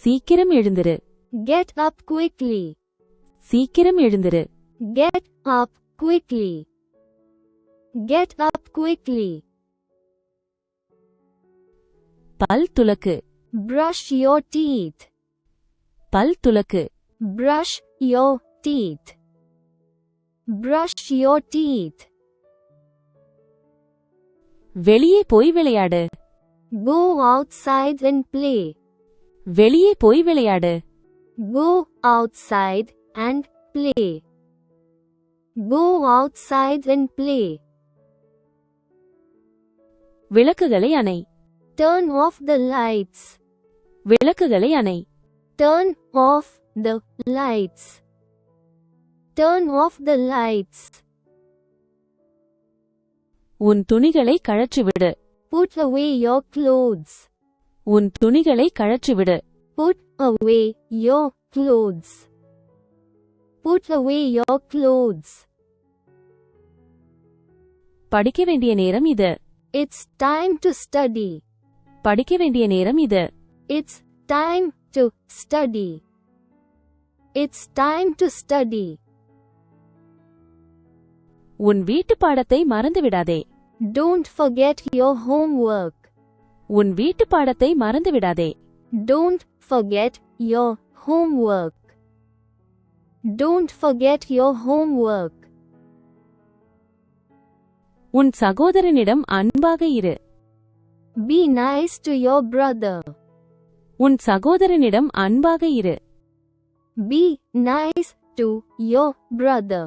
சீக்கிரம் எழுந்திரு. Get up quickly. சீக்கிரம் எழுந்திரு. Get up quickly. Get up quickly. பல் துலக்கு. Brush your teeth. பல் துலக்கு. Brush your teeth. Brush your teeth. வெளியே போய் விளையாடு. Go outside and play. வெளியே போய் விளையாடு. Go outside and play. Go outside and play. விளக்குகளை அணை. Turn off the lights. விளக்குகளை அணை. Turn off the lights. Turn off the lights. உன் துணிகளை கழற்றிவிடு. Put away your clothes. உன் துணிகளை கழற்றிவிடு. Put away your clothes. Put away your clothes. படிக்க வேண்டிய நேரம் இது. It's time to study. படிக்க வேண்டிய நேரம் இது. It's time to study. It's time to study. உன் வீட்டு பாடத்தை மறந்துவிடாதே. Don't forget your homework. உன் வீட்டு பாடத்தை மறந்துவிடாதே. Don't forget your homework. Don't forget your homework. உன் சகோதரனிடம் அன்பாக இரு. Be nice to your brother. உன் சகோதரனிடம் அன்பாக இரு. Be nice to your brother.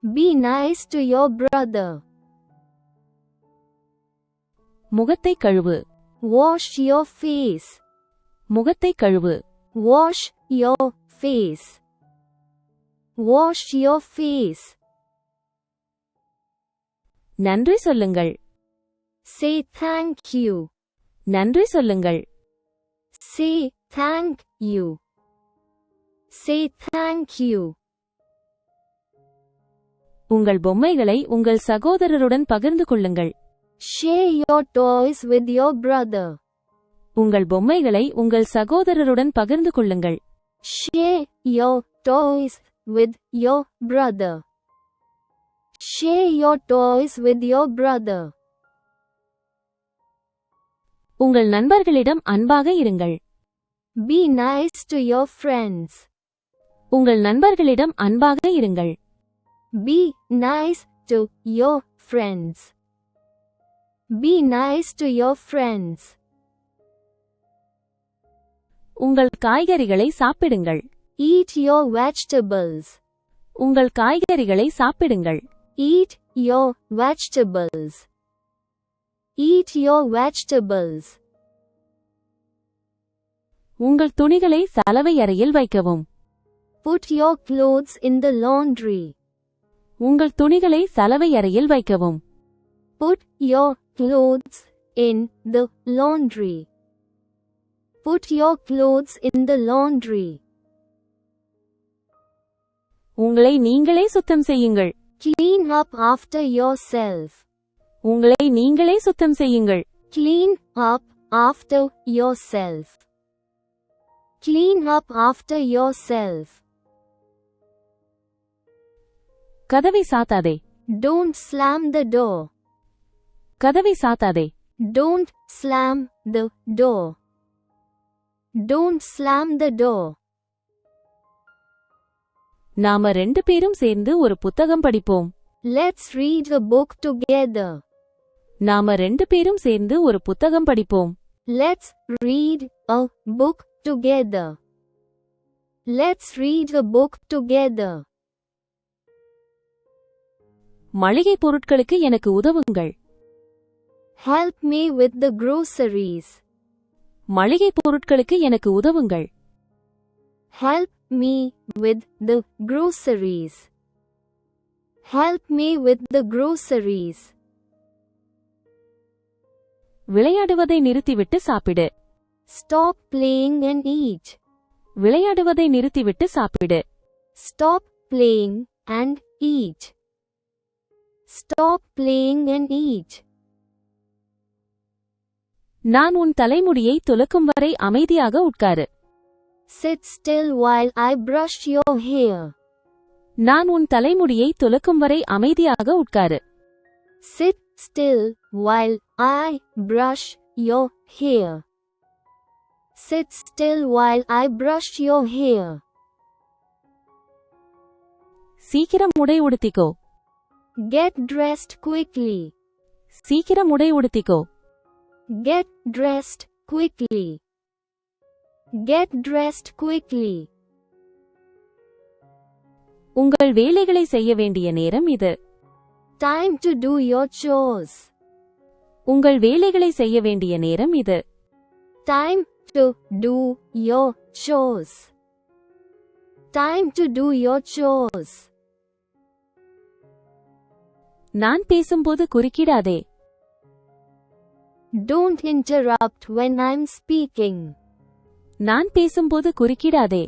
Be nice to your brother. முகத்தை கழுவு. Wash your face. முகத்தை கழுவு. Wash your face. Wash your face. நன்றி சொல்லுங்கள். Say thank you. நன்றி சொல்லுங்கள். Say thank you. Say thank you. உங்கள் பொம்மைகளை உங்கள் சகோதரருடன் பகிர்ந்து கொள்ளுங்கள். Share your toys with your brother. உங்கள் பொம்மைகளை உங்கள் சகோதரருடன் பகிர்ந்து கொள்ளுங்கள். Share your toys with your brother. Share your toys with your brother. உங்கள் நண்பர்களிடம் அன்பாக இருங்கள். Be nice to your friends. உங்கள் நண்பர்களிடம் அன்பாக இருங்கள். Be nice to your friends. Be nice to your friends. உங்கள் காய்கறிகளை சாப்பிடுங்கள். Eat your vegetables. உங்கள் காய்கறிகளை சாப்பிடுங்கள். Eat your vegetables. Eat your vegetables. உங்கள் துணிகளை சலவை அறையில் வைக்கவும். Put your clothes in the laundry. உங்கள் துணிகளை சலவை அறையில் வைக்கவும். Put your clothes in the laundry. Put your clothes in the laundry. உங்களை நீங்களே சுத்தம் செய்யுங்கள். Clean up after yourself. உங்களை நீங்களே சுத்தம் செய்யுங்கள். Clean up after yourself. Clean up after yourself. கதவை சாத்தாதே. Don't slam the door. கதவை சாத்தாதே. Don't slam the door. Don't slam the door. நாம 2 பேரும் சேர்ந்து ஒரு புத்தகம் படிப்போம். Let's read a book together. நாம 2 பேரும் சேர்ந்து ஒரு புத்தகம் படிப்போம். Let's read a book together. Let's read a book together. மளிகை பொருட்களுக்கு எனக்கு உதவுங்கள். Help me with the groceries. மளிகை பொருட்களுக்கு எனக்கு உதவுங்கள். Help me with the groceries. Help me with the groceries. விளையாடுவதை நிறுத்திவிட்டு சாப்பிடு. Stop playing and eat. விளையாடுவதை நிறுத்திவிட்டு சாப்பிடு. Stop playing and eat. Stop playing and eat. நான் உன் தலைமுடியை துலக்கும் வரை அமைதியாக உட்காரு. Sit still while I brush your hair. நான் உன் தலைமுடியை துலக்கும் வரை அமைதியாக உட்காரு. Sit still while I brush your hair. Sit still while I brush your hair. சீக்கிரம் உடை உடுத்திக்கோ. Get dressed quickly. சீக்கிரம் உடை உடுத்திக்கோ. Get dressed quickly. Get dressed quickly. உங்கள் வேலைகளை செய்ய வேண்டிய நேரம் இது. Time to do your chores. உங்கள் வேலைகளை செய்ய வேண்டிய நேரம் இது. Time to do your chores. Time to do your chores. நான் பேசும்போது குறுக்கிடாதே. Don't interrupt when I'm speaking. நான் பேசும்போது குறுக்கிடாதே.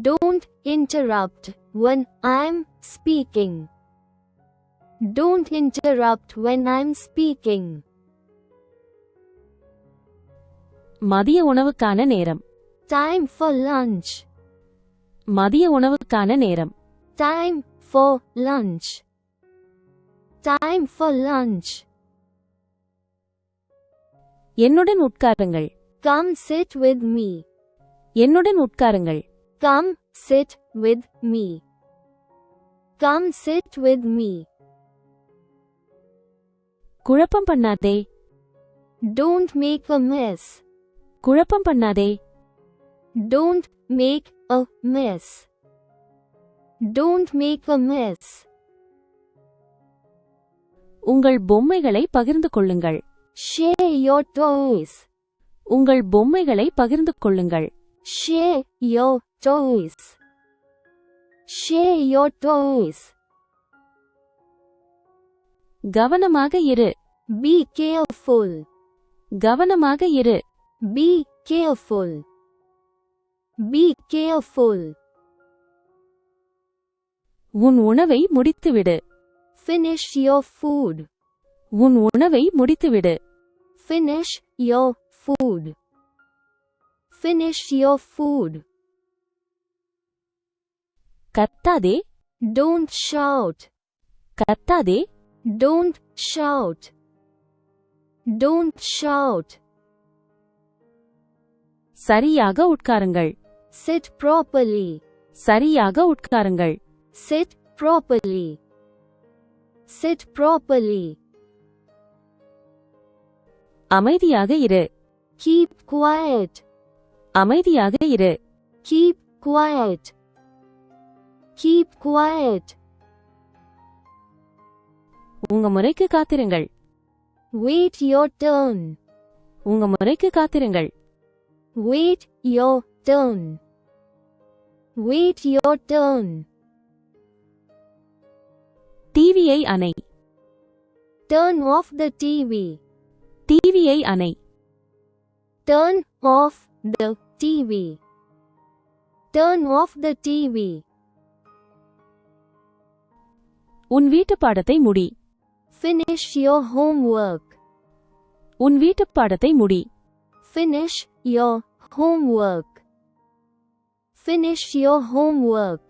Don't interrupt when I'm speaking. Don't interrupt when I'm speaking. மதிய உணவுக்கான நேரம். Time for lunch. மதிய உணவுக்கான நேரம். Time for lunch. Time for lunch. என்னுடன் உட்காருங்கள். Come sit with me. என்னுடன் உட்காருங்கள். Come sit with me. Come sit with me. குழப்பம் பண்ணாதே. Don't make a mess. குழப்பம் பண்ணாதே. Don't make a mess. Don't make a mess. உங்கள் பொம்மைகளை பகிர்ந்து கொள்ளுங்கள். Share your toys. உங்கள் பொம்மைகளை பகிர்ந்து கொள்ளுங்கள். Share your toys. Share your toys. கவனமாக இரு. Be careful. கவனமாக இரு. Be careful. Be careful. உன் உணவை முடித்துவிடு. Finish your food. உன் உணவை முடித்துவிடு. Finish your food. Finish your food. கத்தாதே. Don't shout. கத்தாதே. Don't shout. Don't shout. சரியாக உட்காருங்கள். Sit properly. சரியாக உட்காருங்கள். Sit properly. Sit properly. அமைதியாக இரு. Keep quiet. அமைதியாக இரு. Keep quiet. Keep quiet. உங்க முறைக்கு காத்திருங்கள். Wait your turn. உங்க முறைக்கு காத்திருங்கள். Wait your turn. Wait your turn. டிவியை அணை. Turn off the TV. டிவியை அணை. Turn off the TV. Turn off the TV. உன் வீட்டு பாடத்தை முடி. Finish your homework. உன் வீட்டு பாடத்தை முடி. Finish your homework. Finish your homework.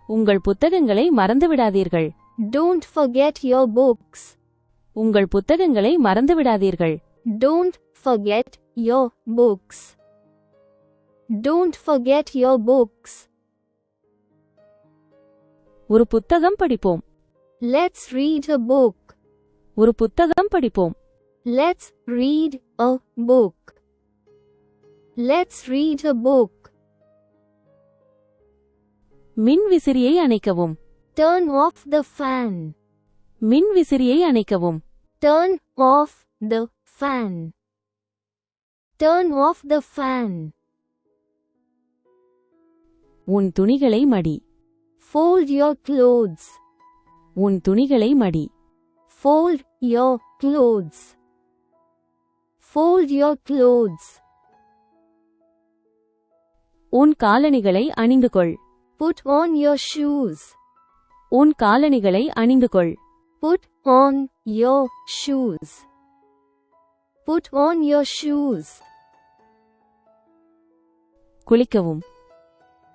உங்கள் புத்தகங்களை மறந்துவிடாதீர்கள். Don't forget your books. உங்கள் புத்தகங்களை மறந்துவிடாதீர்கள். Don't forget your books. Don't forget your books. ஒரு புத்தகம் படிப்போம். Let's read a book. ஒரு புத்தகம் படிப்போம். Let's read a book. Let's read a book. மின் விசிறியை அணைக்கவும். Turn off the fan. மின் விசிறியை அணைக்கவும். Turn off the fan. Turn off the fan. உன் துணிகளை மடி. Fold your clothes. உன் துணிகளை மடி. Fold your clothes. Fold your clothes. உன் காலணிகளை அணிந்து கொள். Put on your shoes. உன் காலணிகளை அணிந்து கொள். Put on your shoes. Put on your shoes. குளிக்கவும்.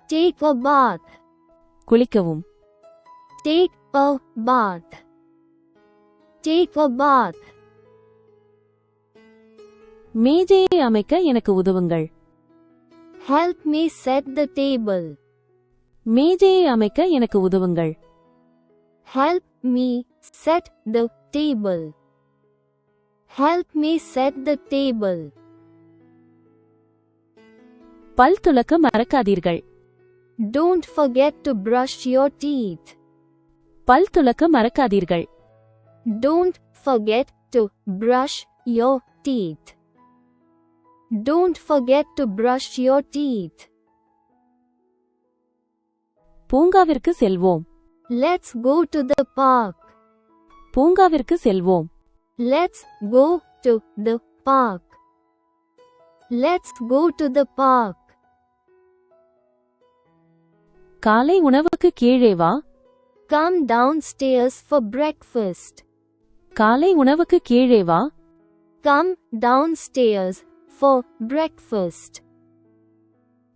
Take a bath. குளிக்கவும். Take a bath. Take a bath. மேஜையை அமைக்க எனக்கு உதவுங்கள். Help me set the table. மேஜையை அமைக்க எனக்கு உதவுங்கள். Help me set the table. Help me set the table. பல் துலக்க மறக்காதீர்கள். Don't forget to brush your teeth. பல் துலக்க மறக்காதீர்கள். Don't forget to brush your teeth. Don't forget to brush your teeth. பூங்காவிற்கு செல்வோம். Let's go to the park. பூங்காவிற்கு செல்வோம். Let's go to the park. Let's go to the park. காலை உணவுக்கு கீழே வா. Come downstairs for breakfast. காலை உணவுக்கு கீழே வா. Come downstairs for breakfast.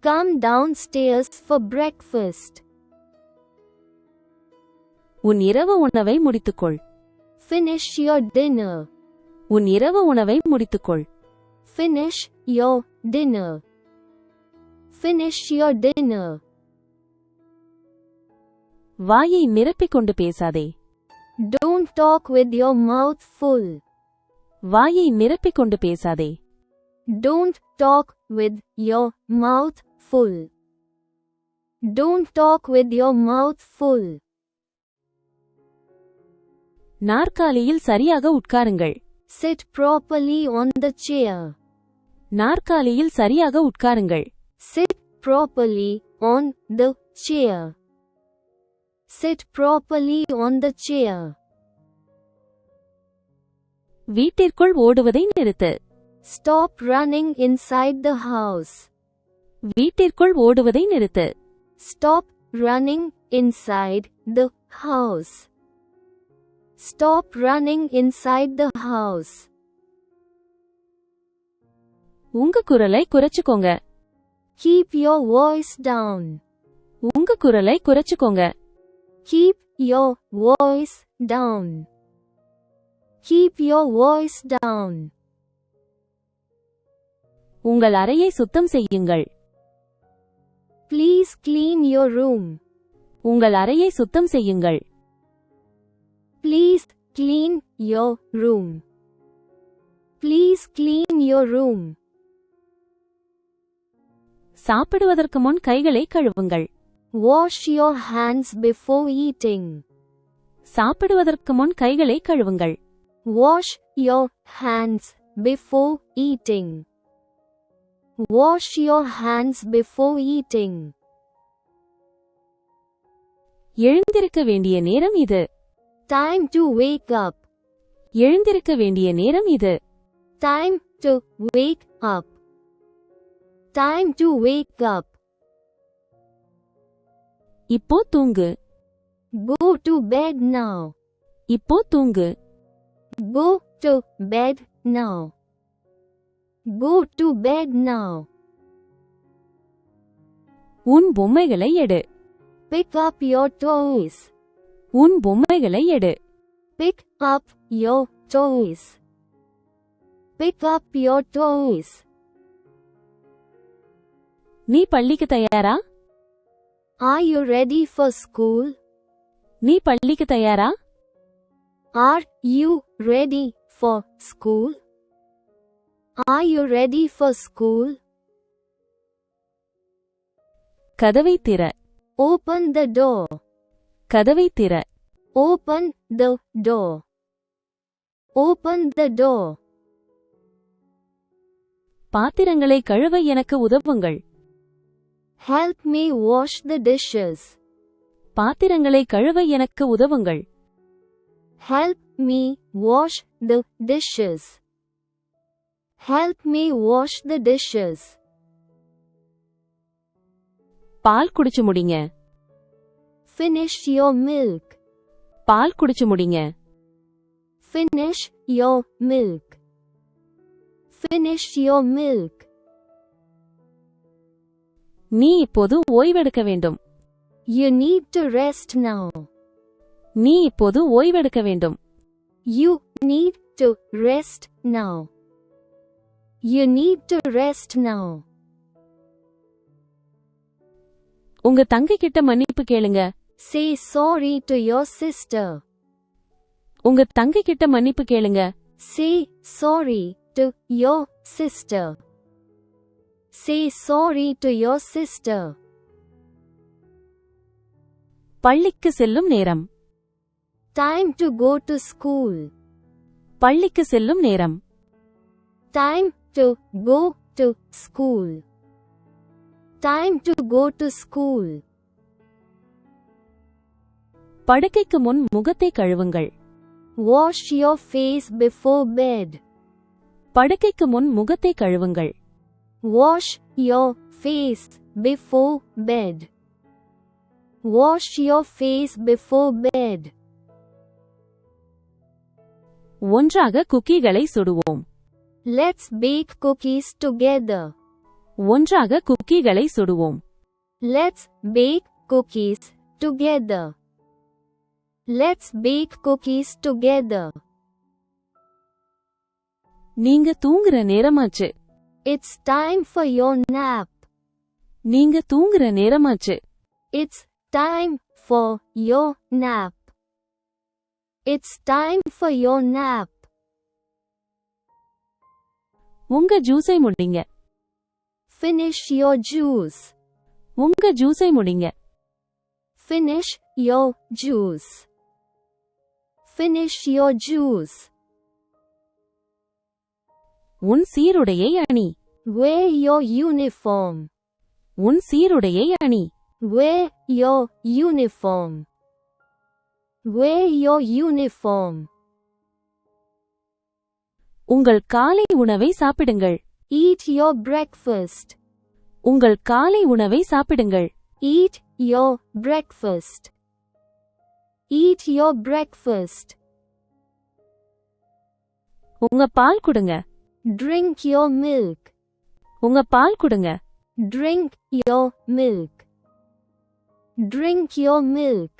Come downstairs for breakfast. உன் இரவு உணவை முடித்துக்கொள். Finish your dinner. உன் இரவு உணவை முடித்துக்கொள். Finish your dinner. Finish your dinner. வாயை நிரப்பிக் கொண்டு பேசாதே. Don't talk with your mouth full. வாயை நிரப்பிக் கொண்டு பேசாதே. Don't talk with your mouth full. Don't talk with your mouth full. நாற்காலியில் சரியாக உட்காருங்கள். Sit properly on the chair. நாற்காலியில் சரியாக உட்காருங்கள். Sit properly on the chair. Sit properly on the chair. வீட்டிற்குள் ஓடுவதை நிறுத்து. Stop running inside the house. வீட்டிற்குள் ஓடுவதை நிறுத்து. Stop running inside the house. Stop running inside the house. உங்க குரலை குறைச்சுக்கோங்க. Keep your voice down. உங்க குரலை குறைச்சுக்கோங்க. Keep your voice down. Keep your voice down. உங்கள் அறையை சுத்தம் செய்யுங்கள். Please clean your room. உங்கள் அறையை சுத்தம் செய்யுங்கள். Please clean your room. Please clean your room. சாப்பிடுவதற்கு முன் கைகளை கழுவுங்கள். Wash your hands before eating. சாப்பிடுவதற்கு முன் கைகளை கழுவுங்கள். Wash your hands before eating. Wash your hands before eating. எழுந்திருக்க வேண்டிய நேரம் இது. Time to wake up. எழுந்திருக்க வேண்டிய நேரம் இது. Time to wake up. Time to wake up. இப்போ தூங்கு. Go to bed now. இப்போ தூங்கு. Go to bed now. Go to bed now. உன் பொம்மைகளை எடு. Pick up your toys. உன் பொம்மைகளை எடு. Pick up your toys. Pick up your toys. நீ பள்ளிக்கு தயாரா? Are you ready for school? நீ பள்ளிக்கு தயாரா? Are you ready for school? Are you ready for school? கதவை திற. Open the door. கதவை திற. Open the door. Open the door. பாத்திரங்களை கழுவ எனக்கு உதவுங்கள். Help me wash the dishes. பாத்திரங்களை கழுவ எனக்கு உதவுங்கள். Help me wash the dishes. Help me wash the dishes. பால் குடிச்சு முடிங்க. Finish your milk. பால் குடிச்சு முடிங்க. Finish your milk. Finish your milk. நீ இப்போது ஓய்வெடுக்க வேண்டும். You need to rest now. நீ இப்போது ஓய்வெடுக்க வேண்டும். You need to rest now. You need to rest now. உங்க தங்கை கிட்ட மன்னிப்பு கேளுங்க. Say sorry to your sister. உங்க தங்கை கிட்ட மன்னிப்பு கேளுங்க. Say sorry to your sister. Say sorry to your sister. பள்ளிக்கு செல்லும் நேரம். Time to go to school. பள்ளிக்கு செல்லும் நேரம். Time to go to school. Time to go to school. படுக்கைக்கு முன் முகத்தை கழுவுங்கள். Wash your face before bed. படுக்கைக்கு முன் முகத்தை கழுவுங்கள். Wash your face before bed. Wash your face before bed. ஒன்றாக குக்கீகளை சுடுவோம். Let's bake cookies together. ஒன்றாக குக்கீகளை சுடுவோம். Let's bake cookies together. Let's bake cookies together. நீங்க தூங்குற நேரமாச்சு. It's time for your nap. நீங்க தூங்குற நேரமாச்சு. It's time for your nap. It's time for your nap. உங்க ஜூஸை முடிங்க. Finish your juice. உங்க ஜூஸை முடிங்க. Finish your juice. Finish your juice. உன் சீருடையை அணி. Wear your uniform. உன் சீருடையை அணி. Wear your uniform. Wear your uniform. உங்கள் காலை உணவை சாப்பிடுங்கள். Eat your breakfast. உங்கள் காலை உணவை சாப்பிடுங்கள். Eat your breakfast. Eat your breakfast. உங்க பால் குடுங்க. Drink your milk. உங்க பால் குடுங்க. Drink your milk. Drink your milk.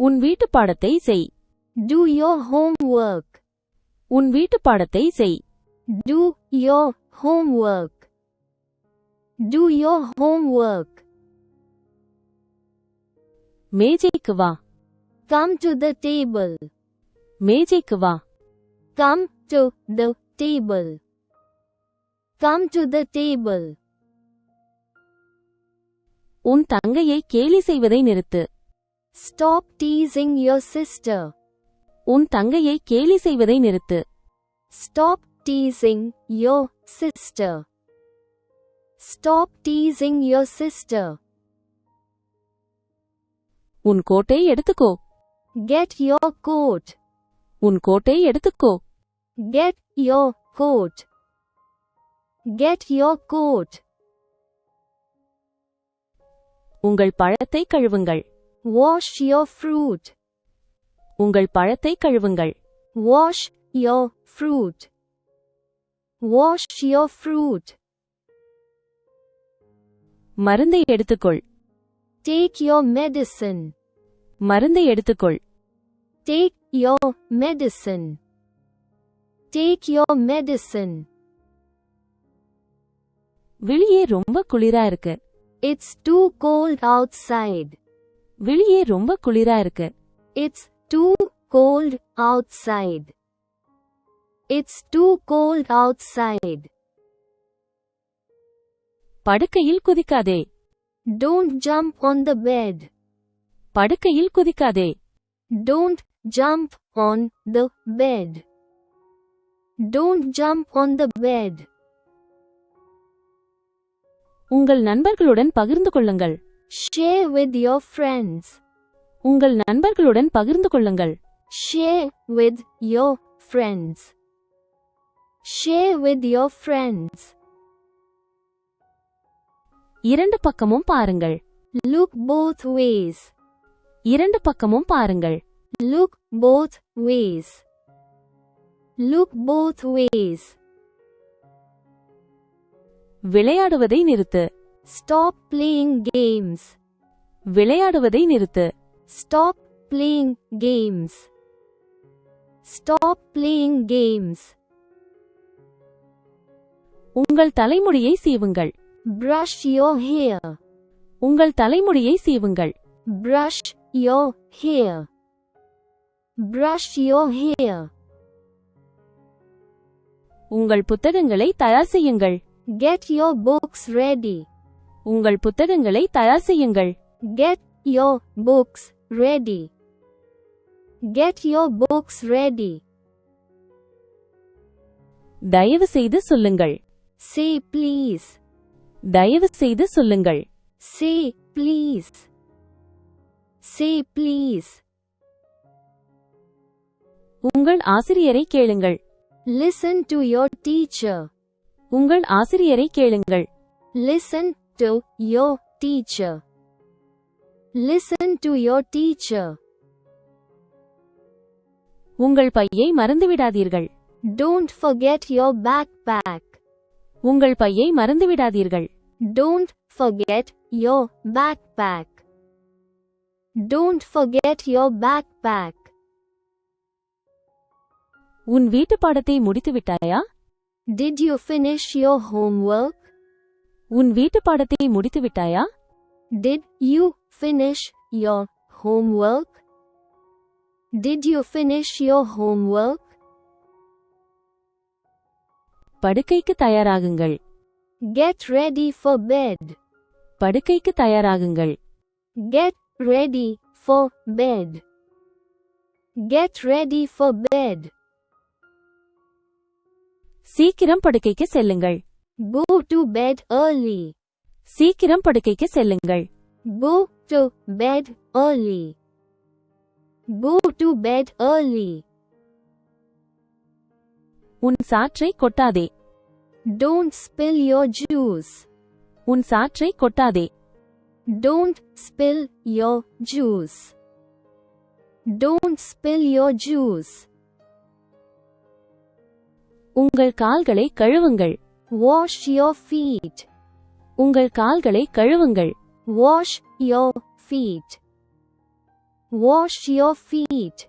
உன் வீட்டு பாடத்தை செய். Do your homework. உன் வீட்டு பாடத்தை செய். Do your homework. Do your homework. மேஜைக்கு வா. Come to the table. மேஜைக்கு வா. Come to the table. Come to the table. உன் தங்கையை கேலி செய்வதை நிறுத்து. Stop teasing your sister. உன் தங்கையை கேலி செய்வதை நிறுத்து. Stop teasing your sister. Stop teasing your sister. உன் கோட்டை எடுத்துக்கோ. Get your coat. உன் கோட்டை எடுத்துக்கோ. Get your coat. Get your coat. உங்கள் பழத்தை கழுவுங்கள். Wash your fruit. உங்கள் பழத்தை கழுவுங்கள். Wash your fruit. Wash your fruit. மருந்தை எடுத்துக்கொள். Take your medicine. மருந்தை எடுத்துக்கொள். Take your medicine. Take your medicine. வெளியே ரொம்ப குளிரா இருக்கு. It's too cold outside. வெளியே ரொம்ப குளிரா இருக்கு. It's too cold outside. It's too cold outside. படுக்கையில் குதிக்காதே. Don't jump on the bed. படுக்கையில் குதிக்காதே. Don't jump on the bed. Don't jump on the bed. உங்கள் நண்பர்களுடன் பகிர்ந்து கொள்ளுங்கள். Share with your friends. உங்கள் நண்பர்களுடன் பகிர்ந்து கொள்ளுங்கள். Share with your friends. Share with your friends. இரண்டு பக்கமும் பாருங்கள். Look both ways. இரண்டு பக்கமும் பாருங்கள். Look both ways. Look both ways. விளையாடுவதை நிறுத்து. Stop playing games. விளையாடுவதை நிறுத்து. Stop playing games. Stop playing games. உங்கள் தலைமுடியை சீவுங்கள். Brush your hair. உங்கள் தலைமுடியை சீவுங்கள். Brush your hair. Brush your hair. உங்கள் புத்தகங்களை தயார் செய்யுங்கள். Get your books ready. உங்கள் புத்தகங்களை தயார் செய்யுங்கள். Get your books ready. Get your books ready. தயவு செய்து சொல்லுங்கள். Say please. தயவு செய்து சொல்லுங்கள். Say please. Say please. உங்கள் ஆசிரியரை கேளுங்கள். Listen to your teacher. உங்கள் ஆசிரியரை கேளுங்கள். Listen to your teacher. Listen to your teacher. உங்கள் பையை மறந்துவிடாதீர்கள். Don't forget your backpack. உங்கள் பையை மறந்துவிடாதீர்கள். Don't forget your backpack. Don't forget your backpack. உன் வீட்டு பாடத்தை முடித்துவிட்டாயா? Did you finish your homework? உன் வீட்டு பாடத்தை முடித்துவிட்டாயா? Did you finish your homework? Did you finish your homework? படுக்கைக்கு தயாராகுங்கள். Get ready for bed. படுக்கைக்கு தயாராகுங்கள். Get ready for bed. Get ready for bed. சீக்கிரம் படுக்கைக்கு செல்லுங்கள். Go to bed early. சீக்கிரம் படுக்கைக்கு செல்லுங்கள். Go to bed early. Go to bed early. உன் சாற்றை கொட்டாதே. Don't spill your juice. உன் சாற்றை கொட்டாதே. Don't spill your juice. Don't spill your juice. உங்கள் கால்களை கழுவுங்கள். Wash your feet. உங்கள் கால்களை கழுவுங்கள். Wash your feet. Wash your feet.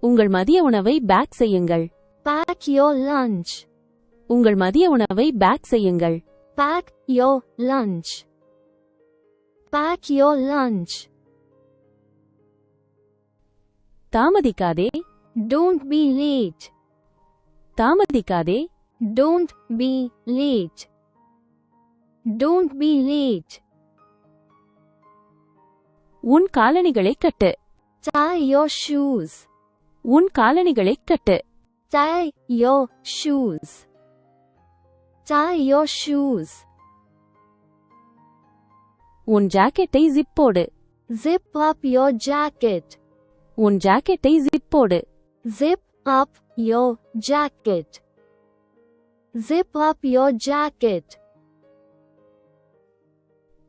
உங்கள் மதிய உணவை பேக் செய்யுங்கள். Pack your lunch. உங்கள் மதிய உணவை பேக் செய்யுங்கள். Pack your lunch. Pack your lunch. தாமதிக்காதே. Don't be late. தாமதிக்காதே. Don't be late. Don't be late. உன் காலணிகளை கட்டு. Tie your shoes. உன் காலணிகளை கட்டு. Tie your shoes. Tie your shoes. உன் ஜாக்கெட்டை ஜிப் போடு. Zip up your jacket. உன் ஜாக்கெட்டை ஜிப் போடு. Zip up your jacket. Zip up your jacket.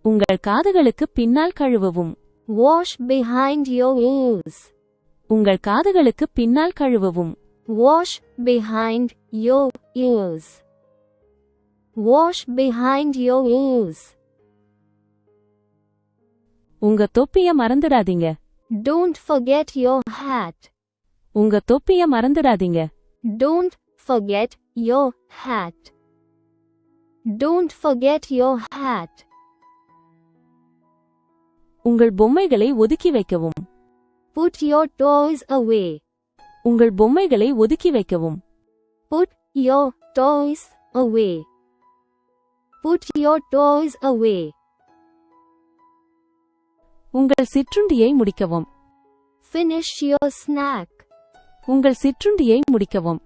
உங்கள் காதுகளுக்கு பின்னால் கழுவவும். Wash behind your ears. உங்கள் காதுகளுக்கு பின்னால் கழுவவும். Wash behind your ears. Wash behind your ears. உங்க தொப்பிய மறந்துடாதீங்க. Don't forget your hat. உங்க தொப்பிய மறந்துடாதீங்க. Don't forget your hat. Don't forget your hat. உங்கள் பொம்மைகளை ஒதுக்கி வைக்கவும். Put your toys away. உங்கள் பொம்மைகளை ஒதுக்கி வைக்கவும். Put your toys away. Put your toys away. உங்கள் சிற்றுண்டியை முடிக்கவும். Finish your snack. உங்கள் சிற்றுண்டியை முடிக்கவும்.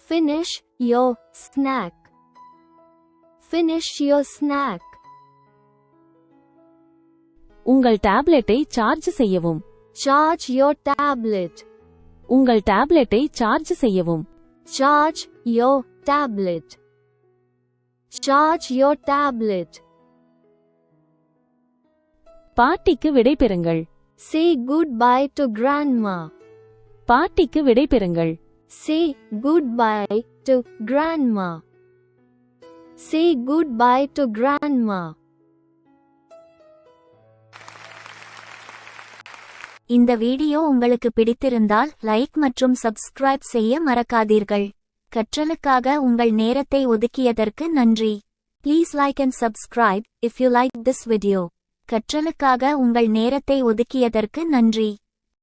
Finish your snack. Finish your snack. உங்கள் டேப்லெட்டை சார்ஜ் செய்யவும். Charge your tablet. உங்கள் டேப்லெட்டை சார்ஜ் செய்யவும். Charge your tablet. Charge your tablet. பாட்டிக்கு விடை பெறுங்கள். Say goodbye to grandma. பாட்டிக்கு விடை பெறுங்கள். Say goodbye to grandma. Say goodbye to grandma. இந்த வீடியோ உங்களுக்கு பிடித்திருந்தால் லைக் மற்றும் சப்ஸ்கிரைப் செய்ய மறக்காதீர்கள். கற்றலுக்காக உங்கள் நேரத்தை ஒதுக்கியதற்கு நன்றி. Please like and subscribe if you like this video. கற்றலுக்காக உங்கள் நேரத்தை ஒதுக்கியதற்கு நன்றி.